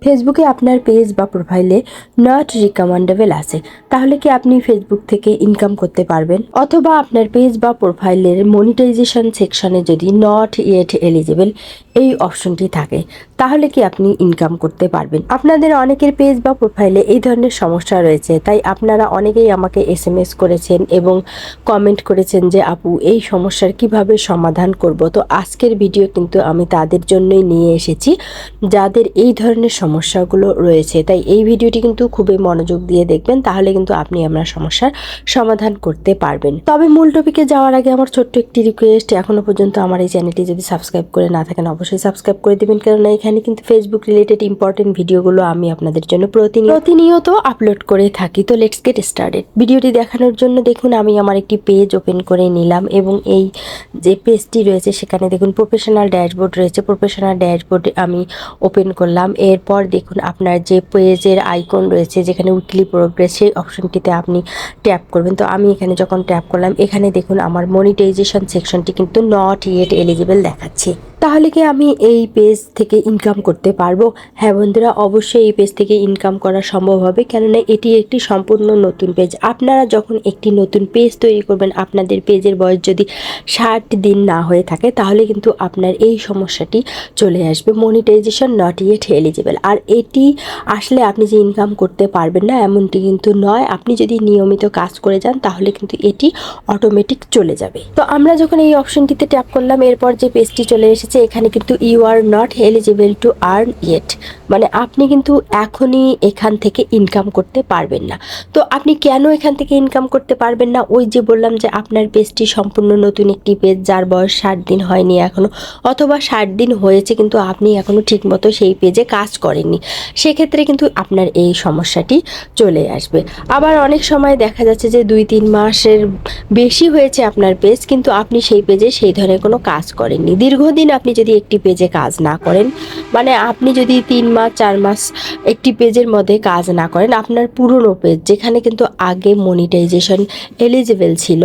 ফেসবুকে আপনার পেজ বা প্রোফাইলে নট রিকমেন্ডেবল আছে, তাহলে কি আপনি ফেসবুক থেকে ইনকাম করতে পারবেন? অথবা আপনার পেজ বা প্রোফাইলের মনিটাইজেশন সেকশনে যদি নট ইয়েট এলিজিবল এই অপশনটি থাকে, তাহলে কি আপনি ইনকাম করতে পারবেন? আপনাদের অনেকের পেজ বা প্রোফাইলে এই ধরনের সমস্যা রয়েছে, তাই আপনারা অনেকেই আমাকে SMS করেছেন এবং কমেন্ট করেছেন যে আপু এই সমস্যার কিভাবে সমাধান করব। তো আজকের ভিডিও কিন্তু আমি তাদের জন্যই নিয়ে এসেছি যাদের এই ধরনের সমস্যাগুলো রয়েছে। তাই এই ভিডিওটি কিন্তু খুবই মনোযোগ দিয়ে দেখবেন, তাহলে কিন্তু আপনি আপনার সমস্যার সমাধান করতে পারবেন। তবে মূল টপিকে যাওয়ার আগে আমার ছোট্ট একটি রিকোয়েস্ট, এখনো পর্যন্ত আমার এই চ্যানেলটি যদি সাবস্ক্রাইব করে না থাকেন অবশ্যই সাবস্ক্রাইব করে দিবেন, কারণ এখানে কিন্তু ফেসবুক রিলেটেড ইম্পর্টেন্ট ভিডিওগুলো আমি আপনাদের জন্য প্রতিনিয়ত আপলোড করে থাকি। তো লেটস গেট স্টার্টেড। ভিডিওটি দেখানোর জন্য দেখুন আমি আমার একটি পেজ ওপেন করে নিলাম এবং এই যে পেজটি রয়েছে সেখানে দেখুন প্রফেশনাল ড্যাশবোর্ড রয়েছে। প্রফেশনাল ড্যাশবোর্ডে আমি ওপেন করলাম। এরপর দেখুন আপনার যে পেজের আইকন রয়েছে যেখানে উইকলি প্রোগ্রেস, সেই অপশনটিতে আপনি ট্যাপ করবেন। তো আমি এখানে যখন ট্যাপ করলাম, এখানে দেখুন আমার মনিটাইজেশন সেকশনটি কিন্তু নট ইয়েট এলিজিবল দেখাচ্ছে। তাহলে কি আমি এই পেজ থেকে ইনকাম করতে পারবো? হ্যাঁ বন্ধুরা, অবশ্যই এই পেজ থেকে ইনকাম করা সম্ভব হবে, কেননা এটি একটি সম্পূর্ণ নতুন পেজ। আপনারা যখন একটি নতুন পেজ তৈরি করবেন, আপনাদের পেজের বয়স যদি 60 দিন না হয়ে থাকে, তাহলে কিন্তু আপনার এই সমস্যাটি চলে আসবে, মনিটাইজেশন নট ইয়েট এলিজিবল। আর এটি আসলে আপনি যে ইনকাম করতে পারবেন না এমনটি কিন্তু নয়। আপনি যদি নিয়মিত কাজ করে যান তাহলে কিন্তু এটি অটোমেটিক চলে যাবে। তো আমরা যখন এই অপশনটিতে ট্যাপ করলাম, এরপর যে পেজটি চলে এসেছে এখানে কিন্তু you are not eligible to earn yet, মানে আপনি কিন্তু এখনই এখান থেকে ইনকাম করতে পারবেন না। তো আপনি কেন এখান থেকে ইনকাম করতে পারবেন না? ওই যে বললাম যে আপনার পেজটি সম্পূর্ণ নতুন একটি পেজ, যার বয়স 60 দিন হয়নি এখনো, অথবা 60 দিন হয়েছে কিন্তু আপনি এখনো ঠিকমতো সেই পেজে কাজ করেননি, সেক্ষেত্রে কিন্তু আপনার এই সমস্যাটি চলে আসবে। আবার অনেক সময় দেখা যাচ্ছে যে 2-3 মাসের বেশি হয়েছে আপনার পেজ, কিন্তু আপনি সেই পেজে সেই ধরনের কোনো কাজ করেননি। দীর্ঘদিন আপনি যদি একটি পেজে কাজ না করেন, মানে আপনি যদি 3 মাস 4 মাস একটি পেজের মধ্যে কাজ না করেন, আপনার পুরনো পেজ যেখানে কিন্তু আগে মনিটাইজেশন এলিজিবল ছিল,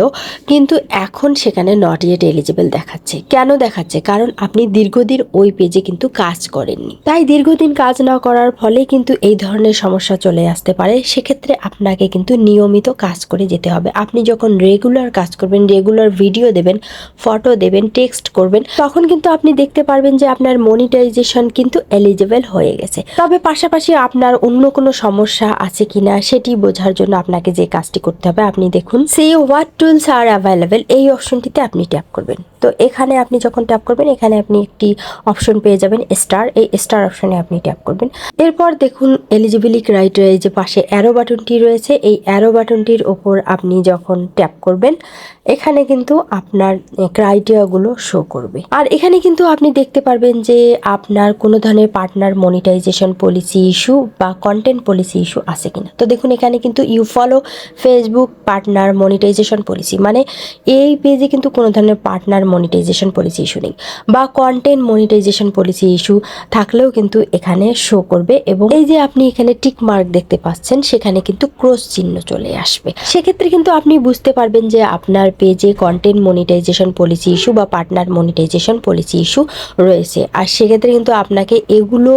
কিন্তু এখন সেখানে নট ইয়েট এলিজিবল দেখাচ্ছে। কেন দেখাচ্ছে? কারণ আপনি দীর্ঘদিন ওই পেজে কিন্তু কাজ করেননি। তাই দীর্ঘদিন কাজ না করার ফলে কিন্তু এই ধরনের সমস্যা চলে আসতে পারে। সেক্ষেত্রে আপনাকে কিন্তু নিয়মিত কাজ করে যেতে হবে। আপনি যখন রেগুলার কাজ করবেন, রেগুলার ভিডিও দেবেন, ফটো দেবেন, টেক্সট করবেন, তখন কিন্তু আপনি দেখতে পারবেন যে আপনার মনিটাইজেশন কিন্তু এলিজিবল হয়ে গেছে। তবে পাশাপাশি আপনার অন্য কোনো সমস্যা আছে কিনা সেটি বোঝার জন্য আপনাকে যে কাজটি করতে হবে, আপনি দেখুন see what tools are available এই অপশনটিতে আপনি ট্যাপ করবেন। তো এখানে আপনি যখন ট্যাপ করবেন, এখানে আপনি একটি অপশন পেয়ে যাবেন স্টার, এই স্টার অপশনে আপনি ট্যাপ করবেন। এরপর দেখুন এলিজিবিলিটি ক্রাইটেরিয়া যে পাশে অ্যারো বাটনটি রয়েছে, এই অ্যারো বাটনটির ওপর আপনি যখন ট্যাপ করবেন, এখানে কিন্তু আপনার ক্রাইটেরিয়াগুলো শো করবে। আর এখানে কিন্তু আপনি দেখতে পারবেন যে আপনার কোনো ধরনের পার্টনার মনিটাইজেশন পলিসি ইস্যু বা কন্টেন্ট পলিসি ইস্যু আছে কিনা। তো দেখুন এখানে কিন্তু you follow Facebook partner monetization policy, মানে এই পেজে কিন্তু কোনো ধরনের পার্টনার মনিটাইজেশন পলিসি ইস্যু নেই, বা কন্টেন্ট মনিটাইজেশন পলিসি ইস্যু থাকলেও কিন্তু এখানে শো করবে। এবং এই যে আপনি এখানে টিক মার্ক দেখতে পাচ্ছেন, সেখানে কিন্তু ক্রস চিহ্ন চলে আসবে। সেক্ষেত্রে কিন্তু আপনি বুঝতে পারবেন যে আপনার পেজে কন্টেন্ট মনিটাইজেশন পলিসি ইস্যু বা পার্টনার মনিটাইজেশন পলিসি ইস্যু রয়েছে। আর সেক্ষেত্রে কিন্তু আপনাকে এগুলো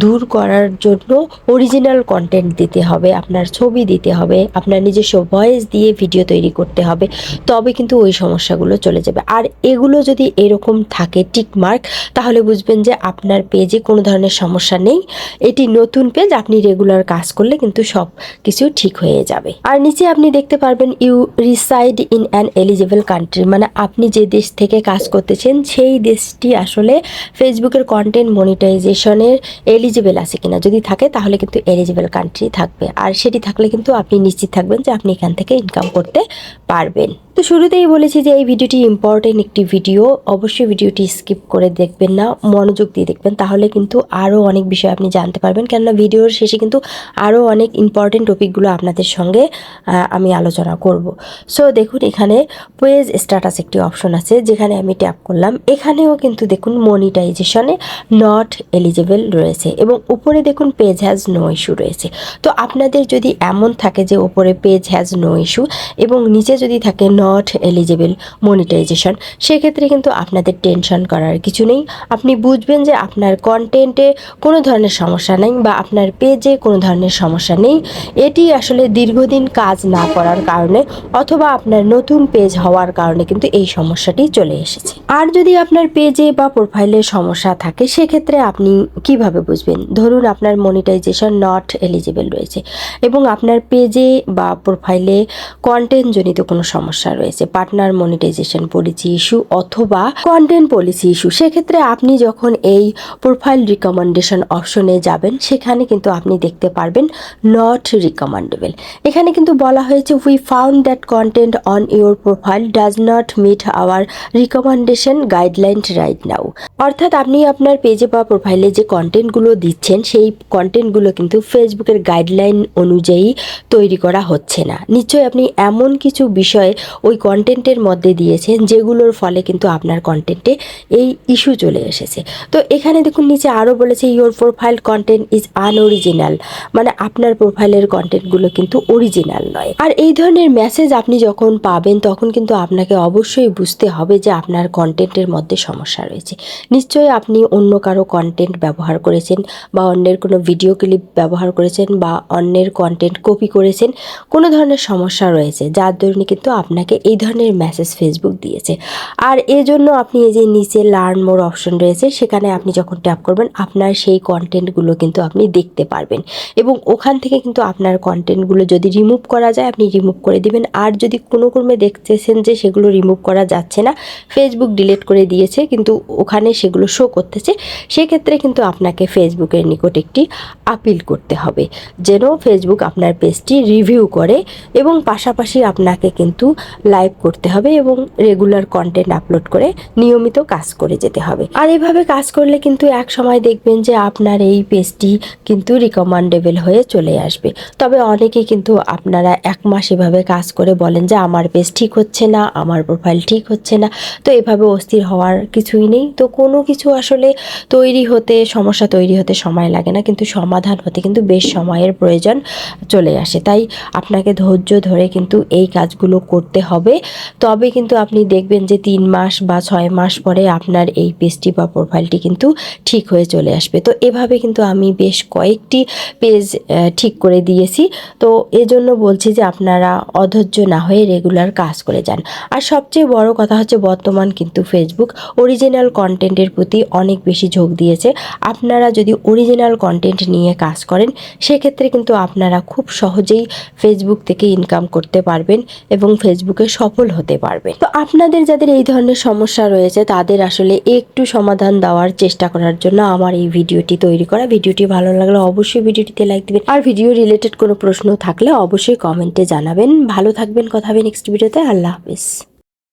দূর করার জন্য অরিজিনাল কন্টেন্ট দিতে হবে, আপনার ছবি দিতে হবে, আপনার নিজস্ব ভয়েস দিয়ে ভিডিও তৈরি করতে হবে, তবে কিন্তু ওই সমস্যাগুলো চলে যাবে। আর এগুলো যদি এরকম থাকে টিক মার্ক, তাহলে বুঝবেন যে আপনার পেজে কোনো ধরনের সমস্যা নেই, এটি নতুন পেজ, আপনি রেগুলার কাজ করলে কিন্তু সব কিছু ঠিক হয়ে যাবে। আর নিচে আপনি দেখতে পারবেন you reside in an eligible country, মানে আপনি যে দেশ থেকে কাজ করতেছেন সেই দেশটি আসলে ফেসবুকের কন্টেন্ট মনিটাইজেশনের এলিজিবল আছে কিনা। যদি থাকে তাহলে কিন্তু এলিজিবল কান্ট্রি থাকবে, আর সেটি থাকলে কিন্তু আপনি নিশ্চিত থাকবেন যে আপনি এখান থেকে ইনকাম করতে পারবেন। তো শুরুতেই বলেছি যে এই ভিডিওটি ইম্পর্টেন্ট একটি ভিডিও, অবশ্যই ভিডিওটি স্কিপ করে দেখবেন না, মনোযোগ দিয়ে দেখবেন, তাহলে কিন্তু আরও অনেক বিষয় আপনি জানতে পারবেন, কেননা ভিডিওর শেষে কিন্তু আরও অনেক ইম্পর্টেন্ট টপিকগুলো আপনাদের সঙ্গে আমি আলোচনা করব। সো দেখুন এখানে পেজ স্ট্যাটাস একটি অপশন আছে, যেখানে আমি ট্যাপ করলাম, এখানেও কিন্তু দেখুন মনিটাইজেশনে নট এলিজিবল রয়েছে এবং উপরে দেখুন পেজ হ্যাজ নো ইস্যু রয়েছে। তো আপনাদের যদি এমন থাকে যে উপরে পেজ হ্যাজ নো ইস্যু এবং নিচে যদি থাকে নট এলিজিবল মনিটাইজেশন, সেক্ষেত্রে কিন্তু আপনাদের টেনশন করার কিছু নেই। আপনি বুঝবেন যে আপনার কন্টেন্টে কোনো ধরনের সমস্যা নেই বা আপনার পেজে কোনো ধরনের সমস্যা নেই। এটি আসলে দীর্ঘদিন কাজ না করার কারণে অথবা আপনার নতুন পেজ হওয়ার কারণে কিন্তু এই সমস্যাটি চলে এসেছে। আর যদি আপনার পেজে বা প্রোফাইলে সমস্যা থাকে সেক্ষেত্রে আপনি কিভাবে বুঝবেন? ধরুন আপনার মনিটাইজেশন নট এলিজিবল রয়েছে এবং আপনার পেজে বা প্রোফাইলে কন্টেন্ট জনিত কোনো সমস্যা রয়েছে, পার্টনার মনিটাইজেশন পলিসি ইস্যু অথবা কন্টেন্ট পলিসি ইস্যু। সেক্ষেত্রে আপনি যখন এই প্রোফাইল রিকমেন্ডেশন অপশনে যাবেন সেখানে কিন্তু আপনি দেখতে পারবেন নট রিকমেন্ডেবল। এখানে কিন্তু বলা হয়েছে we found that content on your profile does not meet our recommendation guideline right now. অর্থাৎ আপনি আপনার পেজে বা প্রোফাইলে যে কন্টেন্টগুলো দিচ্ছেন সেই কন্টেন্টগুলো কিন্তু ফেসবুকের গাইডলাইন অনুযায়ী তৈরি করা হচ্ছে না। নিশ্চয়ই আপনি এমন কিছু বিষয় ওই কন্টেন্টের মধ্যে দিয়েছেন যেগুলোর ফলে কিন্তু আপনার কন্টেন্টে এই ইস্যু চলে এসেছে। তো এখানে দেখুন নিচে আরও বলেছে your profile content is unoriginal, মানে আপনার প্রোফাইলের কন্টেন্টগুলো কিন্তু অরিজিনাল নয়। আর এই ধরনের মেসেজ আপনি যখন পাবেন তখন কিন্তু আপনাকে অবশ্যই বুঝতে হবে যে আপনার কন্টেন্টের মধ্যে সমস্যা রয়েছে। নিশ্চয়ই আপনি অন্য কারো কন্টেন্ট ব্যবহার করেছেন বা অন্যের কোনো ভিডিও ক্লিপ ব্যবহার করেছেন বা অন্যের কন্টেন্ট কপি করেছেন, কোনো ধরনের সমস্যা রয়েছে যার দরুন কিন্তু আপনাকে এই ধরনের মেসেজ ফেসবুক দিয়েছে। আর এজন্য আপনি এই যে নিচে লার্ন মোর অপশন রয়েছে সেখানে আপনি যখন ট্যাপ করবেন আপনার সেই কন্টেন্টগুলো কিন্তু আপনি দেখতে পারবেন এবং ওখান থেকে কিন্তু আপনার কন্টেন্টগুলো যদি রিমুভ করা যায় আপনি রিমুভ করে দিবেন। আর যদি কোনো ক্রমে দেখতেছেন যে সেগুলো রিমুভ করা যাচ্ছে না, ফেসবুক ডিলিট করে দিয়েছে কিন্তু ওখানে সেগুলো শো করতেছে, সেক্ষেত্রে কিন্তু আপনাকে ফেসবুকের নিকট একটি আপিল করতে হবে যেন ফেসবুক আপনার পেজটি রিভিউ করে এবং পাশাপাশি আপনাকে কিন্তু লাইভ করতে হবে এবং রেগুলার কন্টেন্ট আপলোড করে নিয়মিত কাজ করে যেতে হবে। আর এভাবে কাজ করলে কিন্তু এক সময় দেখবেন যে আপনার এই পেজটি কিন্তু রিকমেন্ডেবল হয়ে চলে আসবে। তবে অনেকেই কিন্তু আপনারা 1 মাস এভাবে কাজ করে বলেন যে আমার পেজ ঠিক হচ্ছে না, আমার প্রোফাইল ঠিক হচ্ছে না। তো এভাবে অস্থির হওয়ার কিছুই নেই। তো কোনো কিছু আসলে সমস্যা তৈরি হতে সময় লাগে না, কিন্তু সমাধান হতে কিন্তু বেশ সময়ের প্রয়োজন চলে আসে। তাই আপনাকে ধৈর্য ধরে কিন্তু এই কাজগুলো করতে হবে। তবে কিন্তু আপনি দেখবেন যে 3 মাস বা 6 মাস পরে আপনার এই পেজটি বা প্রোফাইলটি কিন্তু ঠিক হয়ে চলে আসবে। তো এভাবে কিন্তু আমি বেশ কয়েকটি পেজ ঠিক করে দিয়েছি। তো এজন্য বলছি যে আপনারা অধৈর্য না হয়ে রেগুলার কাজ করে যান। আর সবচেয়ে বড় কথা হচ্ছে বর্তমান কিন্তু ফেসবুক অরিজিনাল কন্টেন্টের প্রতি অনেক বেশি ঝোঁক দিয়েছে। আপনারা যদি অরিজিনাল কন্টেন্ট নিয়ে কাজ করেন সেক্ষেত্রে কিন্তু আপনারা খুব সহজেই ফেসবুক থেকে ইনকাম করতে পারবেন এবং ফেসবুকে সফল হতে পারবেন। তো আপনাদের যাদের এই ধরনের সমস্যা রয়েছে তাদের আসলে একটু সমাধান দেওয়ার চেষ্টা করার জন্য আমার এই ভিডিওটি তৈরি করা। ভিডিওটি ভালো লাগলে অবশ্যই ভিডিওটিতে লাইক দিবেন আর ভিডিও রিলেটেড কোনো প্রশ্ন থাকলে অবশ্যই কমেন্টে জানাবেন। ভালো থাকবেন, কথা হবে নেক্সট ভিডিওতে। আল্লাহ হাফেজ।